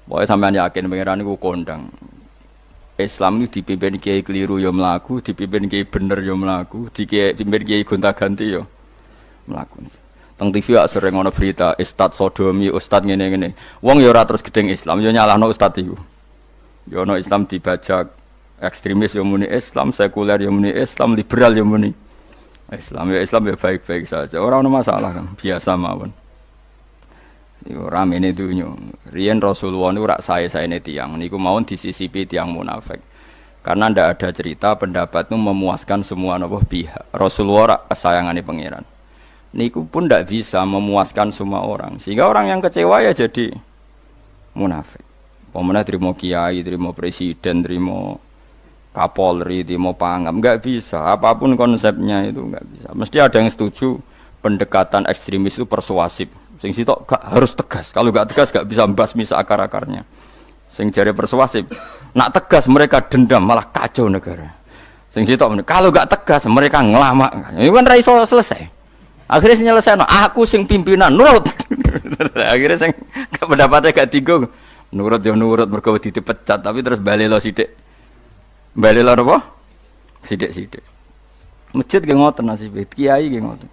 Pokoknya sampean yakin pangeran iku kondang. Islam itu dipimpin kiai keliru ya mlaku, dipimpin kiai bener ya mlaku, dipimpin kiai gonta-ganti ya mlaku. Teng TV sering ana berita ustad sodomi, ustad ngene-ngene. Wong ya ora terus gedeng Islam, ya nyalahno ustad iku. Ya ana Islam dibajak, ekstremis ya muni Islam, sekuler ya muni Islam, liberal ya muni Islam. Ya Islam ya baik-baik saja. Ora ono masalah kan, biasa mawon. Yo ramene dunyo. Riyen Rasulullah niku rak sae-saene tiyang niku mawon disisipi tiyang munafik. Karena ndak ada cerita pendapat itu memuaskan semua napa pihak. Rasulullah rak kesayangane pangeran. Niku pun ndak bisa memuaskan semua orang. Sehingga orang yang kecewa ya jadi munafik. Pemene trimo kiai, trimo presiden, trimo kapolri, trimo pangam, enggak bisa. Apapun konsepnya itu enggak bisa. Mesti ada yang setuju pendekatan ekstremis itu persuasif. Sing sitok gak harus tegas. Kalau gak tegas gak bisa membasmi seakar-akarnya. Sing jare persuasif, nak tegas mereka dendam malah kacau negara. Sing sitok kalau gak tegas mereka ngelamak. Itu kan ra iso selesai. Akhirnya nyelesaino aku sing pimpinan nurut. Akhirnya sing pendapatnya gak tigo. Nurut ya nurut mergo dipecat tapi terus bali lo sithik. Bali lo apa? Sithik-sithik. Masjid ge ngoten nasibe, kiai ge ngoten.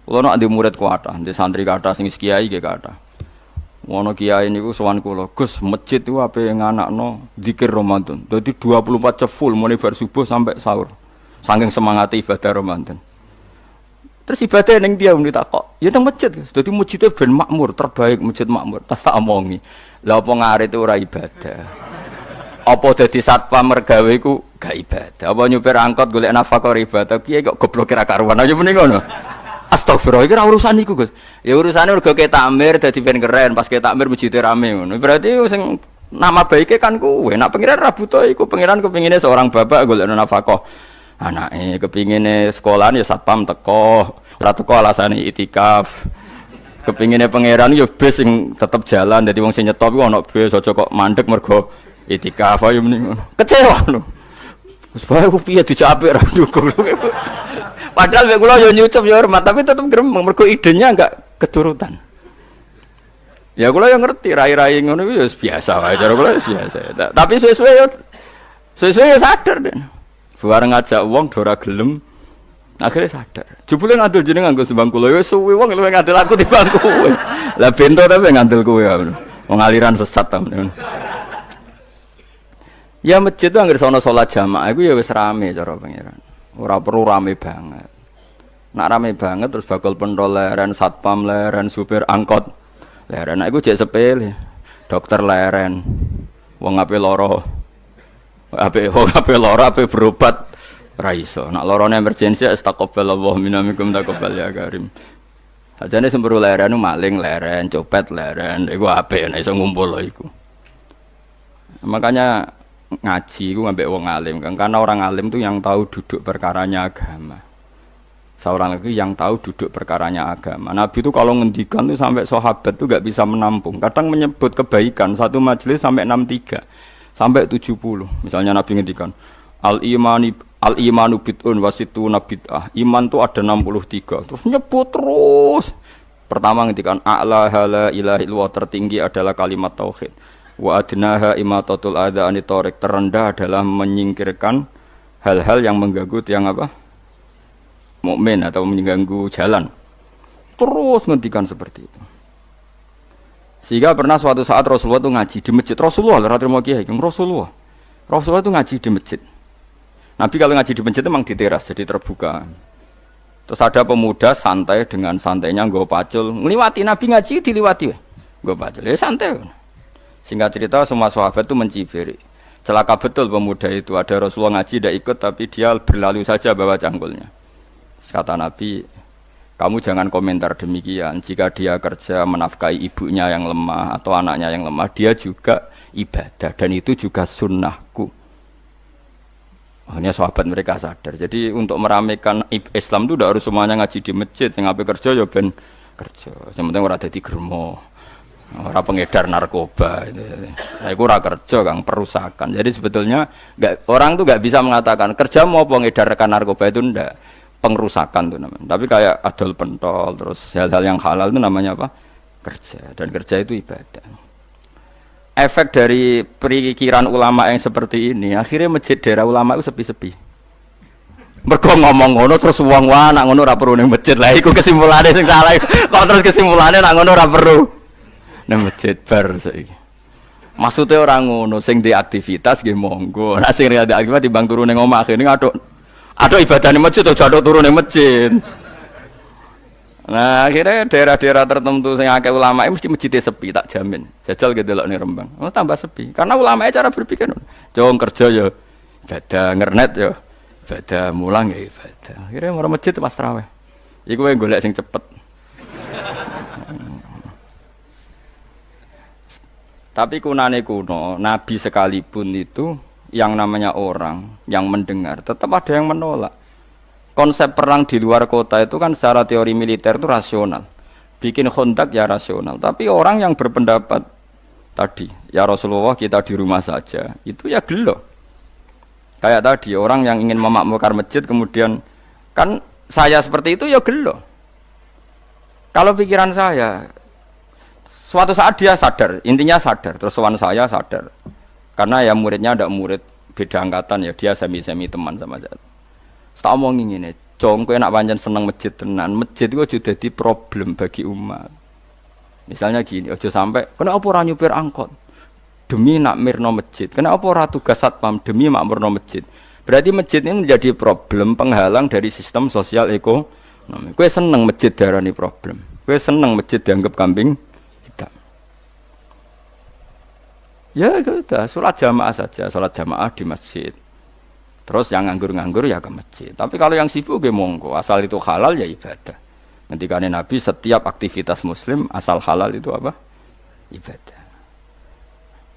Kulo nek ndek murid kuatah, ndek santri kathah sing kiai ge kathah. Wono kiai niku sowan kula, Gus, masjid itu ape nganakno zikir Ramadan. Dadi 24 jam full mulai bar subuh sampai sahur. Saking semangate ibadah Ramadan. Terus ibadah ning dia muni takok. Ya teng masjid, Gus. Dadi masjidé ben makmur, terbaik masjid makmur. Tak omongi. Lah apa ngarit itu ora ibadah. Apa dadi satpam mergawe iku gak ibadah. Apa nyupir angkot golek nafkah ibadah. Kiai kok goblok kira karuan aja muni ngono. Astagfirullah, iki ora urusan iku, Gus. Ya urusane mergo ke takmir dadi ben keren, pas ke takmir masjid rame ngono. Berarti sing nama baike kan kuwe. Nek pengiran ra butuh iku, pengiran kepingine seorang bapak golek nafkah. Anake kepingine sekolahan ya satpam teko, ora teko alasane itikaf. Kepingine pangeran ya bis sing tetep jalan, dadi wong sing nyetop iku ana bis aja kok mandek mergo itikaf ayo mending. Kecewa lho. Wis bae ku piye dicapik ra dukung. Padahal mek kula yo nyucup yo hormat tapi tetep gremeng mergo idenya enggak keturutan. Ya kula yo ngerti rai-rai ngono kuwi yo biasa wae cara kula biasa. Tapi suwe-suwe yo sadar den. Bareng ngajak wong do ora gelem akhirnya sadar. Jebule ngandel jeneng nganggo sembang kula yo suwe wong luwih ngandel aku timbang kowe. Lah bento tapi ngandel kowe ya. Wong aliran sesat ta. Ya masjid itu anggere sono salat jamaah iku ya wis rame cara pangeran. Ora perlu rame banget. Nak rame banget terus bakal pentol leren, satpam leren, supir angkot leren. Nah iku jek sepele. Dokter leren. Wong ape lara. Ape lara ape berobat ra iso. Nak larane emergensi astagfirullah minamikum taqabbal ya karim. Sajane semburu leren maling leren, copet leren. Iku ape nek iso ngumpul lho iku. Makanya ngaji itu ngambil wong alim kan, karena orang alim itu yang tahu duduk perkaranya agama. Seorang lagi yang tahu duduk perkaranya agama. Nabi itu kalau ngendikan itu sampai sahabat itu gak bisa menampung. Kadang menyebut kebaikan satu majelis sampai 63 sampai 70. Misalnya Nabi ngendikan al imanu bid'un wasituna bid'ah. Iman itu ada 63. Terus nyebut terus. Pertama ngendikan a'la la ilaha illallah, tertinggi adalah kalimat tauhid. Wa adnaha imatatul adza anitorik, terendah adalah menyingkirkan hal-hal yang mengganggu tiang apa? Mukmin atau mengganggu jalan. Terus ngendikan seperti itu. Sehingga pernah suatu saat Rasulullah itu ngaji di masjid. Rasulullah itu ngaji di masjid. Nabi kalau ngaji di masjid itu memang di teras, jadi terbuka. Terus ada pemuda santai dengan santainya nggo pacul, ngliwati Nabi ngaji diliwati. Nggo pacul, ya santai. Singkat cerita semua sahabat itu mencibiri. Celaka betul pemuda itu, ada Rasulullah ngaji tidak ikut tapi dia berlalu saja bawa cangkulnya. Kata Nabi, kamu jangan komentar demikian. Jika dia kerja menafkahi ibunya yang lemah atau anaknya yang lemah, dia juga ibadah dan itu juga sunnahku. Akhirnya sahabat mereka sadar. Jadi untuk meramaikan Islam itu tidak harus semuanya ngaji di masjid. Sing ape kerja ya ben kerja. Yang penting ora dadi germo. Orang pengedar narkoba itu ora kerja Kang, perusakan. Jadi sebetulnya orang tuh nggak bisa mengatakan kerja mau pengedarkan narkoba itu ndak, pengrusakan tuh namanya. Tapi kayak adol pentol terus hal-hal yang halal itu namanya apa? Kerja. Dan kerja itu ibadah. efek dari pikiran ulama yang seperti ini, akhirnya masjid daerah ulama itu sepi-sepi. Mergo ngomong ngono terus wong wae nak ngono ora perlu ning masjid. Lah iku kesimpulane sing salah. Kok terus kesimpulane nak ngono ora perlu ning masjid bar saiki. Maksudnya orang ngono sing di aktivitas nggih monggo. Nek sing ada aktivitas timbang turu ning omah akhirnya aduk ibadah ning masjid atau aduk turu ning masjid. Nah, akhirnya daerah-daerah tertentu sing akeh ulama mesti masjidnya sepi, tak jamin. Jajal ge delok ning Rembang. Oh, tambah sepi. Karena ulama cara berpikir jong kerja ya ibadah, ngernet ya ibadah, mulang ya ibadah. Akhirnya mau masjid pas tarawih. Iku yang golek sing cepet. Tapi kunane kuno, Nabi sekalipun itu yang namanya orang yang mendengar, tetap ada yang menolak. Konsep perang di luar kota itu kan secara teori militer itu rasional. Bikin kontak ya rasional. Tapi orang yang berpendapat tadi, ya Rasulullah kita di rumah saja, itu ya gelo. Kayak tadi orang yang ingin memakmurkan masjid kemudian kan saya seperti itu ya gelo. Kalau pikiran saya suatu saat dia sadar, intinya sadar, terus sowan saya sadar. Karena ya muridnya ada murid beda angkatan ya, dia semi-semi teman sama saya. Tak omongin ngene, jong kowe nak pancen seneng masjid tenan, masjid itu aja dadi problem bagi umat. Misalnya gini, aja sampai kenapa ora nyupir angkot? Demi nak mirno masjid. Kenapa ora tugas satpam demi makmurno masjid? Berarti masjid ini menjadi problem penghalang dari sistem sosial ekonomi. Kowe seneng masjid darani problem. Kowe seneng masjid dianggap kambing hitam. Ya sudah, sholat jamaah saja, sholat jamaah di masjid. Terus yang nganggur-nganggur ya ke masjid. Tapi kalau yang sibuk ya monggo, asal itu halal ya ibadah. Ngendikane Nabi setiap aktivitas muslim asal halal itu apa? Ibadah.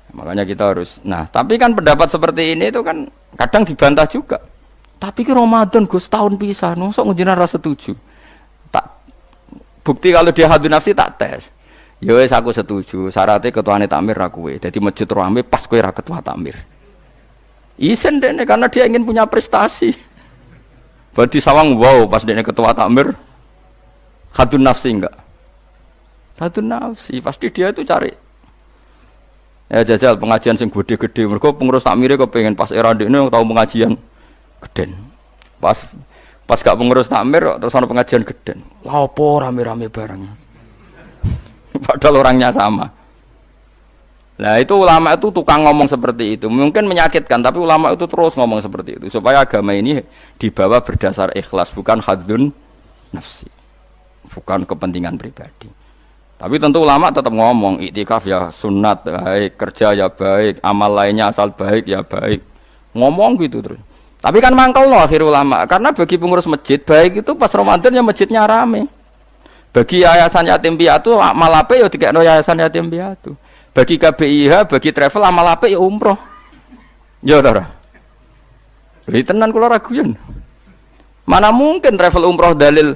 Makanya kita harus. Nah, tapi kan pendapat seperti ini itu kan kadang dibantah juga. Tapi ke Ramadan Gus tahun pisah, mosok njenengan ra setuju. Tak bukti kalau dia hadun nafsi tak tes. Ya wis aku setuju, syaratnya ketuane takmir ra kowe. Dadi masjid rame pas kowe ra ketua takmir. Isen deh karena dia ingin punya prestasi. Berarti sawang wow pas dia ketua takmir hadun nafsi enggak? Hadun nafsi pasti dia itu cari. Ya jajal pengajian sing gede-gede. Mereka pengurus takmirnya kepengen pas era ini tahu pengajian geden. Pas gak pengurus takmir terus ada pengajian geden. Wah apa rame-rame bareng. Padahal orangnya sama. Nah itu ulama itu tukang ngomong seperti itu. Mungkin menyakitkan, tapi ulama itu terus ngomong seperti itu supaya agama ini dibawa berdasar ikhlas, bukan hadzun nafsi, bukan kepentingan pribadi. Tapi tentu ulama tetap ngomong iktikaf ya sunat baik, kerja ya baik, amal lainnya asal baik ya baik. Ngomong gitu terus. Tapi kan mangkel loh akhir ulama, karena bagi pengurus masjid baik itu pas Ramadan ya masjidnya rame. Bagi yayasan yatim piatu amal ape ya dikekno yayasan yatim piatu. Bagi KBIH, bagi travel amal apik ya umroh. Ya ora. Lha tenan kula raguyen. Mana mungkin travel umroh dalil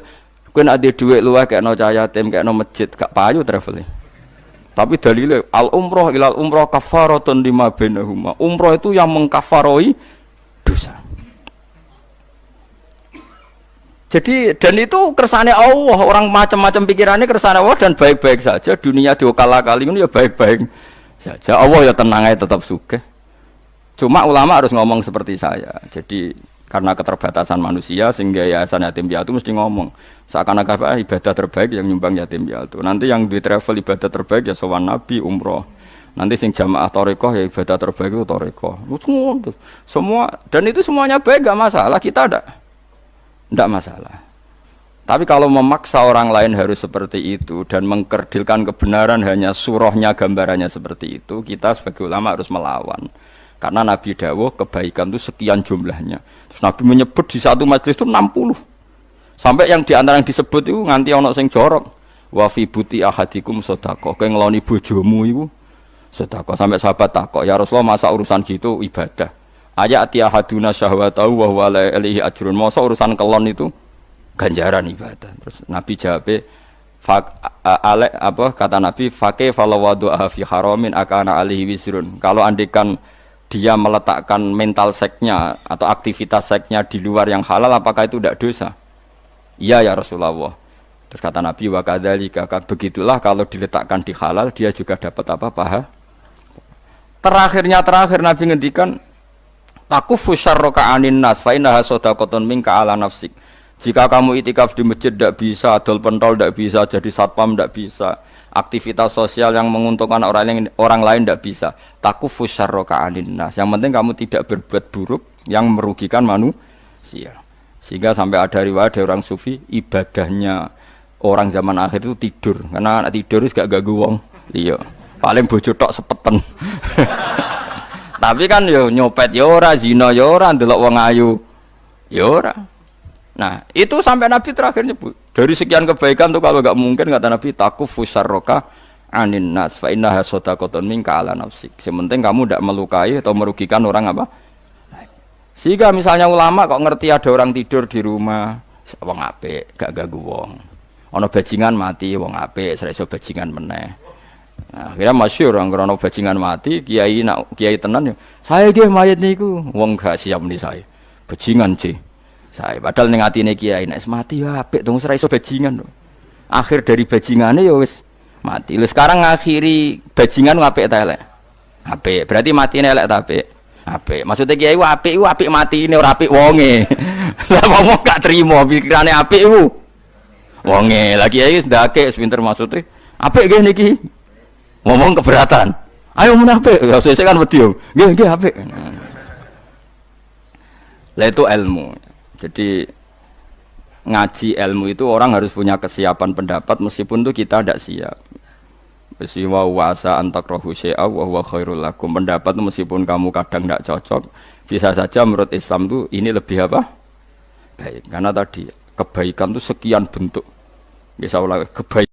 kowe nek duwe dhuwit luwih kekno cah yatim, kekno masjid, gak payu travel. Tapi dalile al umroh ilal umroh kafaratun lima bainahuma. Umroh itu yang mengkafaroi dosa. Jadi dan itu kersane Allah, orang macam-macam pikirannya kersane Allah dan baik-baik saja. Dunia diokal-akali ini ya baik-baik saja. Allah ya tenang aja tetap sugih. Cuma ulama harus ngomong seperti saya. Jadi karena keterbatasan manusia sehingga yayasan yatim piatu mesti ngomong seakan-akan ibadah terbaik yang nyumbang yatim piatu. Nanti yang di travel ibadah terbaik ya sowan Nabi umroh. Nanti sing jamaah thariqah ya ibadah terbaik itu thariqah. Semua dan itu semuanya baik gak masalah, kita tidak masalah. Tapi kalau memaksa orang lain harus seperti itu dan mengkerdilkan kebenaran hanya surahnya gambarannya seperti itu, kita sebagai ulama harus melawan. Karena Nabi dawuh kebaikan itu sekian jumlahnya. Terus Nabi menyebut di satu majelis itu 60. Sampai yang diantara yang disebut itu nganti ana sing jorok. Wa fi buti ahadikum sedekah. Kowe ngeloni bojomu iku sedekah. Sampai sahabat takok, "Ya Rasulullah, masa urusan gitu ibadah?" Ayati ahaduna syahwatahu wa huwa alaihi ajrun. Masa urusan kelon itu ganjaran ibadah. Terus Nabi jawab, kata Nabi, "Faqih falawadu'a fi haramin akana alaihi wisrun." Kalau andikan dia meletakkan mental seksnya atau aktivitas seksnya di luar yang halal, apakah itu tidak dosa? Iya ya Rasulullah. Terus kata Nabi, "Wa kadzalika," begitulah kalau diletakkan di halal dia juga dapat apa? Pahala. terakhir Nabi ngendikan takufu syarraka anin nas fa innaha shadaqatun minka ala nafsik. Jika kamu itikaf di masjid tidak bisa, adol pentol tidak bisa, jadi satpam tidak bisa, aktivitas sosial yang menguntungkan orang lain tidak bisa. Takufu syarraka anin nas. Yang penting kamu tidak berbuat buruk yang merugikan manusia. Sehingga sampai ada riwayat dari orang sufi, ibadahnya orang zaman akhir itu tidur. Karena anak tidur itu gak ganggu wong. Iya. Paling bojo tok sepeten. Tapi kan yo nyopet yo ora, zina yo ora, ndelok wong ayu yo ora. Nah, itu sampai Nabi terakhir nyebut. Dari sekian kebaikan tuh kalau enggak mungkin kata Nabi takufu syarraka anin nas fa innaha shadaqatun minka ala nafsik. Sementing kamu tidak melukai atau merugikan orang apa? Sehingga misalnya ulama kok ngerti ada orang tidur di rumah, wong apik, gak ganggu wong. Ana bajingan mati, wong apik, ora iso bajingan meneh. Nah, akhirnya masyhur orang krono bajingan mati, kiai tenan yo. Saya nggih mayit niku, wong gak siap nih saya. Bajingan sih. Saya padahal ning atine kiai nek mati ya apik dong ora iso bajingan. Akhir dari bajingane ya wis mati. Lha sekarang ngakhiri bajingan apik ta elek? Apik. Berarti matine elek ta apik? Apik. Maksudnya kiai apik matine ora apik wonge. Lah wong gak trimo pikirane apik iku. Wonge. Lah kiai wis ndake pinter maksudnya. Apik nggih niki. Ngomong keberatan. Ayo mun apik. Ya sesuk kan wedi yo. Nggih apik. Lah itu ilmu. Jadi ngaji ilmu itu orang harus punya kesiapan pendapat meskipun itu kita tidak siap. Wa wasa antakrahu syai'a wa huwa khairul lakum. Pendapat itu meskipun kamu kadang tidak cocok, bisa saja menurut Islam itu ini lebih apa? Baik. Karena tadi kebaikan itu sekian bentuk. Bisa ulang kebaikan